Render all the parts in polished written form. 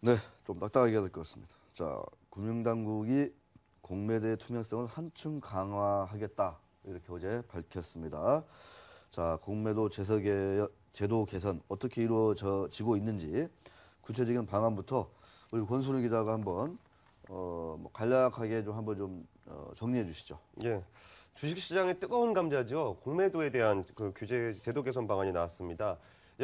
네, 좀 딱딱하게 해야 될 것 같습니다. 자, 금융당국이 공매도의 투명성을 한층 강화하겠다. 이렇게 어제 밝혔습니다. 자, 공매도 제도 개선 어떻게 이루어지고 있는지 구체적인 방안부터 우리 권순우 기자가 한번 간략하게 좀 한번 정리해 주시죠. 예. 주식시장의 뜨거운 감자죠. 공매도에 대한 그 규제 제도 개선 방안이 나왔습니다.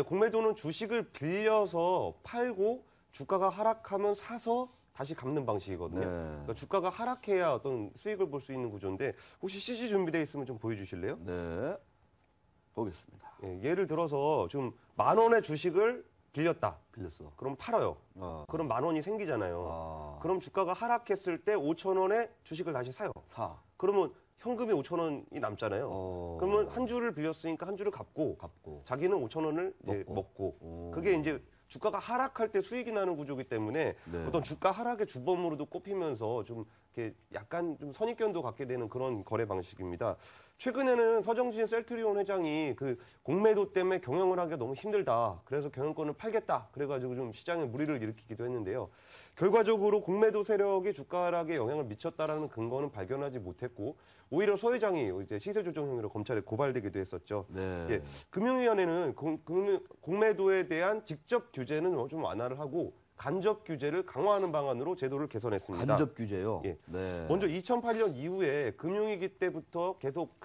공매도는 주식을 빌려서 팔고 주가가 하락하면 사서 다시 갚는 방식이거든요. 네. 그러니까 주가가 하락해야 어떤 수익을 볼 수 있는 구조인데 혹시 CG 준비되어 있으면 좀 보여주실래요? 네, 보겠습니다. 예, 예를 들어서 좀 10,000원의 주식을 빌렸다. 빌렸어. 그럼 팔아요. 그럼 10,000원이 생기잖아요. 그럼 주가가 하락했을 때 5,000원에 주식을 다시 사요. 사. 그러면 현금이 5,000원이 남잖아요. 그러면 한 주를 빌렸으니까 한 주를 갚고 자기는 5,000원을 먹고 그게 이제 주가가 하락할 때 수익이 나는 구조이기 때문에 네. 어떤 주가 하락의 주범으로도 꼽히면서 좀 이렇게 약간 좀 선입견도 갖게 되는 그런 거래 방식입니다. 최근에는 서정진 셀트리온 회장이 그 공매도 때문에 경영을 하기가 너무 힘들다. 그래서 경영권을 팔겠다. 그래가지고 좀 시장에 무리를 일으키기도 했는데요. 결과적으로 공매도 세력이 주가 하락에 영향을 미쳤다라는 근거는 발견하지 못했고 오히려 서 회장이 이제 시세 조정 혐의로 검찰에 고발되기도 했었죠. 네. 예, 금융위원회는 공매도에 대한 직접 규제는 좀 완화를 하고 간접 규제를 강화하는 방안으로 제도를 개선했습니다. 간접 규제요? 예. 네. 먼저 2008년 이후에 금융위기 때부터 계속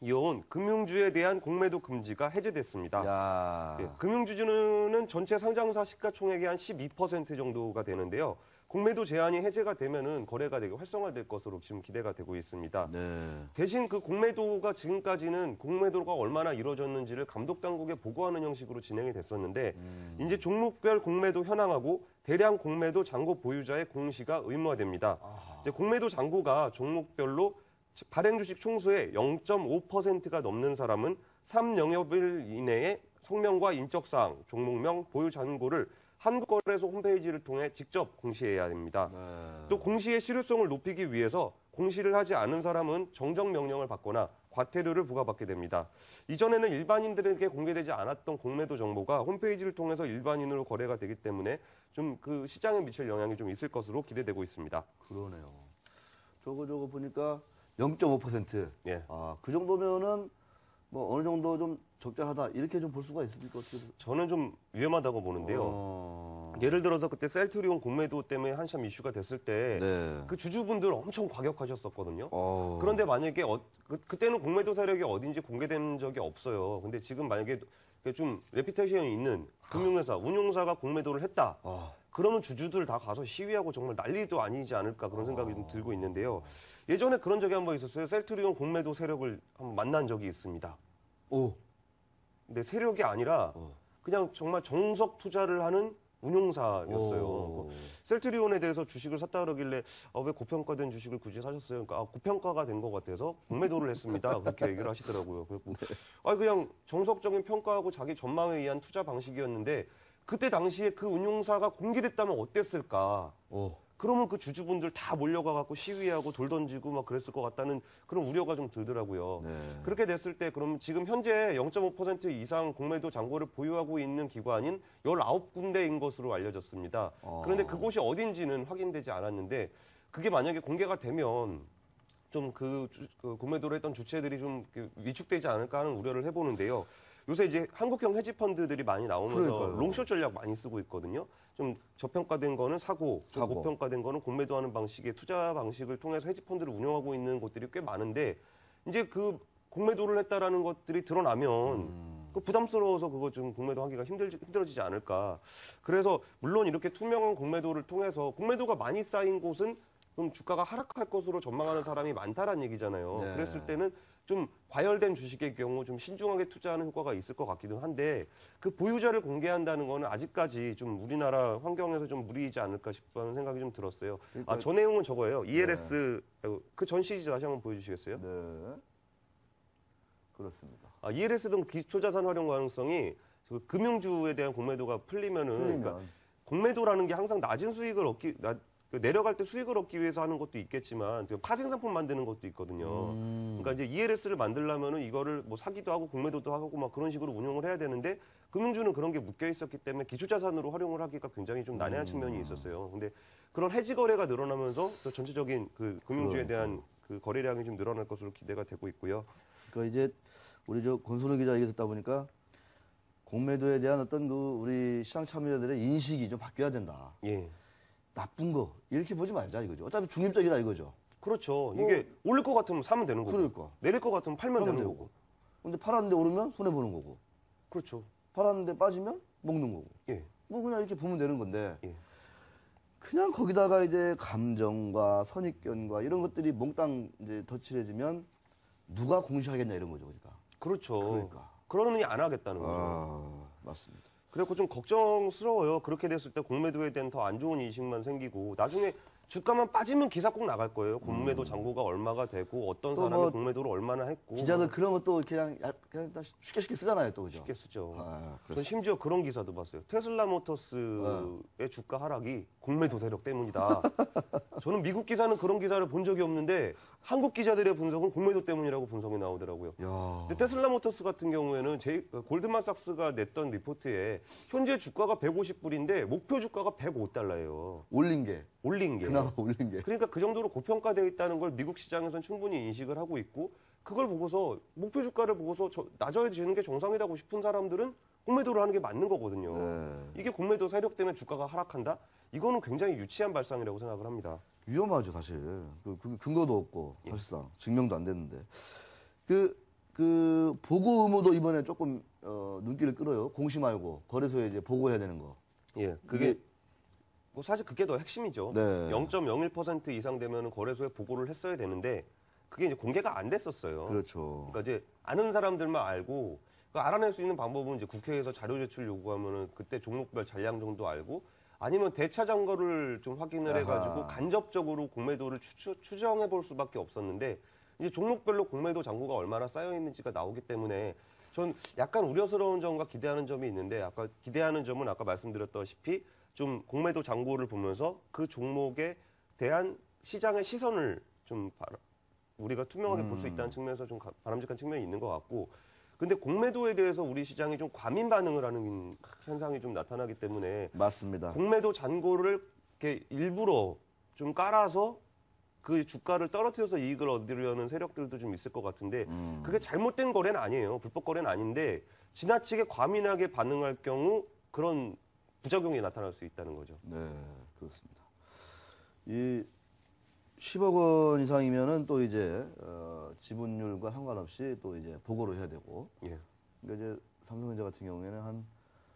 이어온 금융주에 대한 공매도 금지가 해제됐습니다. 야. 예, 금융주주는 전체 상장사 시가총액의 한 12% 정도가 되는데요. 공매도 제한이 해제가 되면은 거래가 되게 활성화될 것으로 지금 기대가 되고 있습니다. 네. 대신 그 공매도가 지금까지는 공매도가 얼마나 이루어졌는지를 감독 당국에 보고하는 형식으로 진행이 됐었는데 이제 종목별 공매도 현황하고 대량 공매도 잔고 보유자의 공시가 의무화됩니다. 이제 공매도 잔고가 종목별로 발행 주식 총수의 0.5%가 넘는 사람은 3영업일 이내에 성명과 인적사항, 종목명, 보유 잔고를 한국거래소 홈페이지를 통해 직접 공시해야 됩니다. 네. 또 공시의 실효성을 높이기 위해서 공시를 하지 않은 사람은 정정 명령을 받거나 과태료를 부과받게 됩니다. 이전에는 일반인들에게 공개되지 않았던 공매도 정보가 홈페이지를 통해서 일반인으로 거래가 되기 때문에 좀 그 시장에 미칠 영향이 좀 있을 것으로 기대되고 있습니다. 그러네요. 저거 보니까 0.5%. 예. 그 정도면은 뭐 어느 정도 좀 적절하다 이렇게 좀 볼 수가 있습니까? 어떻게? 저는 좀 위험하다고 보는데요. 예를 들어서 그때 셀트리온 공매도 때문에 한참 이슈가 됐을 때 그 네. 주주분들 엄청 과격하셨었거든요. 어. 그런데 만약에 그때는 공매도 세력이 어딘지 공개된 적이 없어요. 근데 지금 만약에 좀 레피테이션이 있는 금융회사, 운용사가 공매도를 했다. 그러면 주주들 다 가서 시위하고 정말 난리도 아니지 않을까 그런 생각이 좀 들고 있는데요. 예전에 그런 적이 한번 있었어요. 셀트리온 공매도 세력을 한번 만난 적이 있습니다. 오. 근데 세력이 아니라 그냥 정말 정석 투자를 하는 운용사였어요. 셀트리온에 대해서 주식을 샀다 그러길래 왜 고평가된 주식을 굳이 사셨어요? 그러니까 고평가가 된 것 같아서 공매도를 했습니다. 그렇게 얘기를 하시더라고요. 그리고 그냥 정석적인 평가하고 자기 전망에 의한 투자 방식이었는데 그때 당시에 그 운용사가 공개됐다면 어땠을까? 그러면 그 주주분들 다 몰려가갖고 시위하고 돌 던지고 막 그랬을 것 같다는 그런 우려가 좀 들더라고요. 네. 그렇게 됐을 때 그럼 지금 현재 0.5% 이상 공매도 잔고를 보유하고 있는 기관인 19군데인 것으로 알려졌습니다. 그런데 그곳이 어딘지는 확인되지 않았는데 그게 만약에 공개가 되면 좀 그 공매도를 했던 주체들이 좀 위축되지 않을까 하는 우려를 해보는데요. 요새 이제 한국형 헤지펀드들이 많이 나오면서 그러니까요. 롱숏 전략 많이 쓰고 있거든요. 좀 저평가된 거는 사고, 고평가된 거는 공매도하는 방식의 투자 방식을 통해서 헤지펀드를 운영하고 있는 곳들이 꽤 많은데 이제 그 공매도를 했다라는 것들이 드러나면 그 부담스러워서 그거 좀 공매도하기가 힘들어지지 않을까. 그래서 물론 이렇게 투명한 공매도를 통해서 공매도가 많이 쌓인 곳은 그럼 주가가 하락할 것으로 전망하는 사람이 많다라는 얘기잖아요. 네. 그랬을 때는 좀 과열된 주식의 경우 좀 신중하게 투자하는 효과가 있을 것 같기도 한데 그 보유자를 공개한다는 거는 아직까지 좀 우리나라 환경에서 좀 무리이지 않을까 싶다는 생각이 좀 들었어요. 그러니까, 저 내용은 저거예요. ELS 그 전 시리즈 다시 한번 보여주시겠어요? 네. 그렇습니다. ELS 등 기초자산 활용 가능성이 그 금융주에 대한 공매도가 풀리면은 그러니까 공매도라는 게 항상 낮은 수익을 내려갈 때 수익을 얻기 위해서 하는 것도 있겠지만 파생상품 만드는 것도 있거든요. 그러니까 이제 ELS를 만들려면은 이거를 뭐 사기도 하고 공매도도 하고 막 그런 식으로 운용을 해야 되는데 금융주는 그런 게 묶여 있었기 때문에 기초자산으로 활용을 하기가 굉장히 좀 난해한 측면이 있었어요. 근데 그런 해지 거래가 늘어나면서 또 전체적인 그 금융주에 대한 그 거래량이 좀 늘어날 것으로 기대가 되고 있고요. 그러니까 이제 우리 저 권순우 기자 얘기 듣다 보니까 공매도에 대한 어떤 그 우리 시장 참여자들의 인식이 좀 바뀌어야 된다. 예. 나쁜 거 이렇게 보지 말자 이거죠. 어차피 중립적이다 이거죠. 그렇죠. 뭐, 이게 올릴 것 같으면 사면 되는 거고. 그러니까. 내릴 것 같으면 팔면 하면 되는 되고. 거고. 근데 팔았는데 오르면 손해 보는 거고. 그렇죠. 팔았는데 빠지면 먹는 거고. 예. 뭐 그냥 이렇게 보면 되는 건데. 예. 그냥 거기다가 이제 감정과 선입견과 이런 것들이 몽땅 이제 덧칠해지면 누가 공시하겠냐 이런 거죠, 그러니까. 그렇죠. 그러니까. 그러느니 안 하겠다는 거죠. 아, 맞습니다. 그래서 좀 걱정스러워요. 그렇게 됐을 때 공매도에 대한 더 안 좋은 인식만 생기고 나중에 주가만 빠지면 기사 꼭 나갈 거예요. 공매도 잔고가 얼마가 되고 어떤 또 사람이 뭐 공매도를 얼마나 했고. 기자들 그런 것도 그냥 쉽게 쓰잖아요, 또 그죠? 쉽게 쓰죠. 아, 전 심지어 그런 기사도 봤어요. 테슬라 모터스의 주가 하락이 공매도 세력 때문이다. 저는 미국 기사는 그런 기사를 본 적이 없는데 한국 기자들의 분석은 공매도 때문이라고 분석이 나오더라고요. 야. 근데 테슬라 모터스 같은 경우에는 골드만삭스가 냈던 리포트에 현재 주가가 150불인데 목표 주가가 105달러예요. 올린 게. 올린 게. 그나마 올린 게. 그러니까 그 정도로 고평가되어 있다는 걸 미국 시장에서는 충분히 인식을 하고 있고 그걸 보고서 목표 주가를 보고서 낮아지는 게 정상이라고 싶은 사람들은 공매도를 하는 게 맞는 거거든요. 네. 이게 공매도 세력 때문에 주가가 하락한다? 이거는 굉장히 유치한 발상이라고 생각을 합니다. 위험하죠, 사실. 그 근거도 없고, 사실상. 증명도 안 됐는데. 보고 의무도 이번에 조금, 눈길을 끌어요. 공시 말고, 거래소에 이제 보고해야 되는 거. 예, 그게 뭐 사실 그게 더 핵심이죠. 네. 0.01% 이상 되면 거래소에 보고를 했어야 되는데 그게 이제 공개가 안 됐었어요. 그렇죠. 그러니까 이제 아는 사람들만 알고 그 알아낼 수 있는 방법은 이제 국회에서 자료 제출 요구하면은 그때 종목별 잔량 정도 알고 아니면 대차 잔고를 좀 확인을 아하. 해가지고 간접적으로 공매도를 추정해 볼 수밖에 없었는데 이제 종목별로 공매도 잔고가 얼마나 쌓여 있는지가 나오기 때문에 전 약간 우려스러운 점과 기대하는 점이 있는데 아까 기대하는 점은 아까 말씀드렸다시피 좀 공매도 잔고를 보면서 그 종목에 대한 시장의 시선을 좀 우리가 투명하게 볼 수 있다는 측면에서 좀 바람직한 측면이 있는 것 같고 근데 공매도에 대해서 우리 시장이 좀 과민 반응을 하는 현상이 좀 나타나기 때문에 맞습니다. 공매도 잔고를 이렇게 일부러 좀 깔아서 그 주가를 떨어뜨려서 이익을 얻으려는 세력들도 좀 있을 것 같은데 그게 잘못된 거래는 아니에요. 불법 거래는 아닌데 지나치게 과민하게 반응할 경우 그런 부작용이 나타날 수 있다는 거죠. 네, 그렇습니다. 이 10억 원 이상이면은 또 이제 지분율과 상관없이 또 이제 보고를 해야 되고. 예. 그러니까 이제 삼성전자 같은 경우에는 한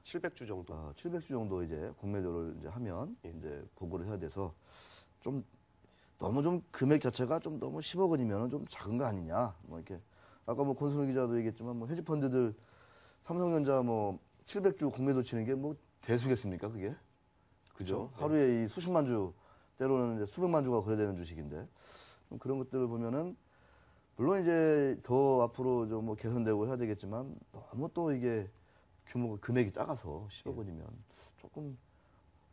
700주 정도. 700주 정도 이제 공매도를 이제 하면 예. 이제 보고를 해야 돼서 좀 너무 좀 금액 자체가 좀 너무 10억 원이면은 좀 작은 거 아니냐. 뭐 이렇게 아까 뭐 권순우 기자도 얘기했지만 뭐 헤지펀드들 삼성전자 뭐 700주 공매도 치는 게 뭐 대수겠습니까, 그게? 그죠? 네. 하루에 이 수십만 주, 때로는 이제 수백만 주가 거래되는 주식인데 그런 것들을 보면은 물론 이제 더 앞으로 좀 뭐 개선되고 해야 되겠지만 너무 또 이게 규모가 금액이 작아서 10억 원이면 조금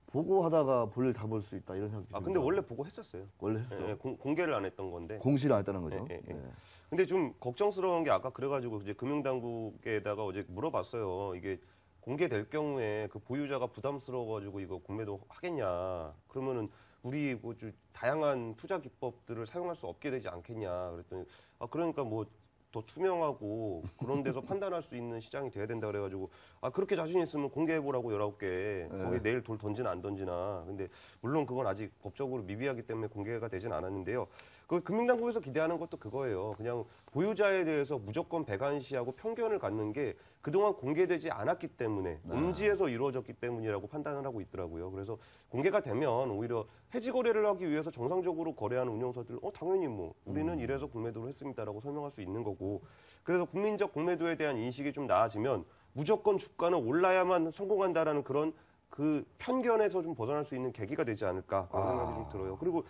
보고하다가 볼 일 다 볼 수 있다 이런 생각이 듭니다. 근데 원래 보고 했었어요. 원래 했어. 예, 공개를 안 했던 건데. 공시를 안 했다는 거죠. 예, 예, 예. 네. 근데 좀 걱정스러운 게 아까 그래가지고 이제 금융당국에다가 어제 물어봤어요. 이게 공개될 경우에 그 보유자가 부담스러워가지고 이거 공매도 하겠냐. 그러면은 우리 뭐 다양한 투자 기법들을 사용할 수 없게 되지 않겠냐. 그랬더니 그러니까 뭐 더 투명하고 그런 데서 판단할 수 있는 시장이 돼야 된다 그래가지고 그렇게 자신 있으면 공개해보라고 19개 거기 내일 돌 던지나 안 던지나. 근데 물론 그건 아직 법적으로 미비하기 때문에 공개가 되진 않았는데요. 그 금융당국에서 기대하는 것도 그거예요. 그냥 보유자에 대해서 무조건 배관시하고 편견을 갖는 게 그동안 공개되지 않았기 때문에 음지에서 이루어졌기 때문이라고 판단을 하고 있더라고요. 그래서 공개가 되면 오히려 해지 거래를 하기 위해서 정상적으로 거래하는 운영사들 당연히 뭐 우리는 이래서 공매도를 했습니다라고 설명할 수 있는 거고 그래서 국민적 공매도에 대한 인식이 좀 나아지면 무조건 주가는 올라야만 성공한다라는 그런 그 편견에서 좀 벗어날 수 있는 계기가 되지 않을까 그런 생각이 좀 들어요. 그리고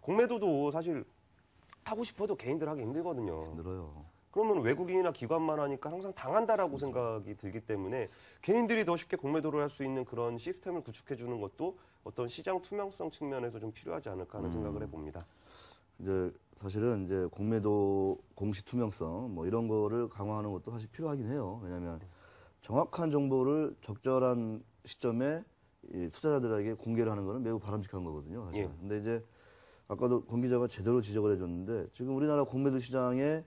공매도도 사실 하고 싶어도 개인들 하기 힘들거든요. 힘들어요. 그러면 외국인이나 기관만 하니까 항상 당한다라고 생각이 들기 때문에 개인들이 더 쉽게 공매도를 할 수 있는 그런 시스템을 구축해 주는 것도 어떤 시장 투명성 측면에서 좀 필요하지 않을까 하는 생각을 해봅니다. 이제 사실은 이제 공매도 공시 투명성 뭐 이런 거를 강화하는 것도 사실 필요하긴 해요. 왜냐하면 정확한 정보를 적절한 시점에 이 투자자들에게 공개를 하는 것은 매우 바람직한 거거든요. 사실. 예. 근데 이제 아까도 권 기자가 제대로 지적을 해줬는데 지금 우리나라 공매도 시장의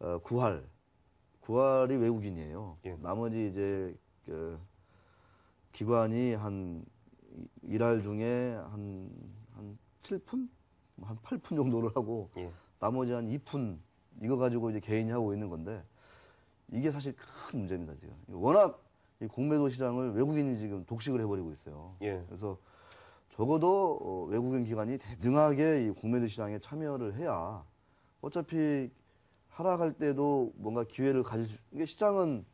9할이 외국인이에요. 예. 나머지 이제 그 기관이 한 1할 중에 한 7푼? 한 8푼 정도를 하고 예. 나머지 한 2푼 이거 가지고 이제 개인이 하고 있는 건데 이게 사실 큰 문제입니다, 지금. 워낙 이 공매도 시장을 외국인이 지금 독식을 해버리고 있어요. 예. 그래서 적어도 외국인 기관이 대등하게 이 공매도 시장에 참여를 해야 어차피 하락할 때도 뭔가 기회를 가질 수, 이게 시장은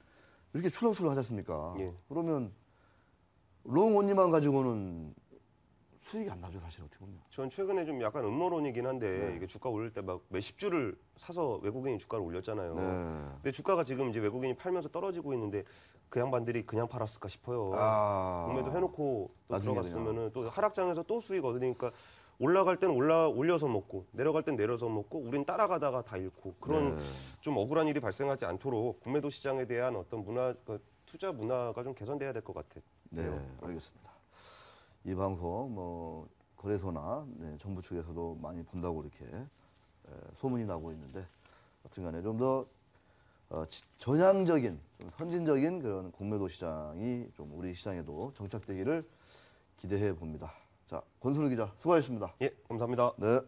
이렇게 출렁출렁 하지 않습니까? 예. 그러면 롱 온리만 가지고는 수익이 안 나죠, 사실 어떻게 보면. 전 최근에 좀 약간 음모론이긴 한데 네. 이게 주가 오를 때 막 몇십 주를 사서 외국인이 주가를 올렸잖아요. 네. 근데 주가가 지금 이제 외국인이 팔면서 떨어지고 있는데 그 양반들이 그냥 팔았을까 싶어요. 공매도 해놓고 또 나중에 들어갔으면은 또 하락장에서 또 수익 얻으니까 올라갈 땐 올려서 먹고 내려갈 땐 내려서 먹고 우린 따라가다가 다 잃고 그런 네. 좀 억울한 일이 발생하지 않도록 공매도 시장에 대한 어떤 투자 문화가 좀 개선돼야 될 것 같아요. 네, 알겠습니다. 이 방송 뭐 거래소나 정부 측에서도 많이 본다고 이렇게 소문이 나고 있는데 어쨌든간에 좀 더 전향적인, 좀 선진적인 그런 공매도 시장이 좀 우리 시장에도 정착되기를 기대해 봅니다. 자, 권순우 기자 수고하셨습니다. 예, 감사합니다. 네.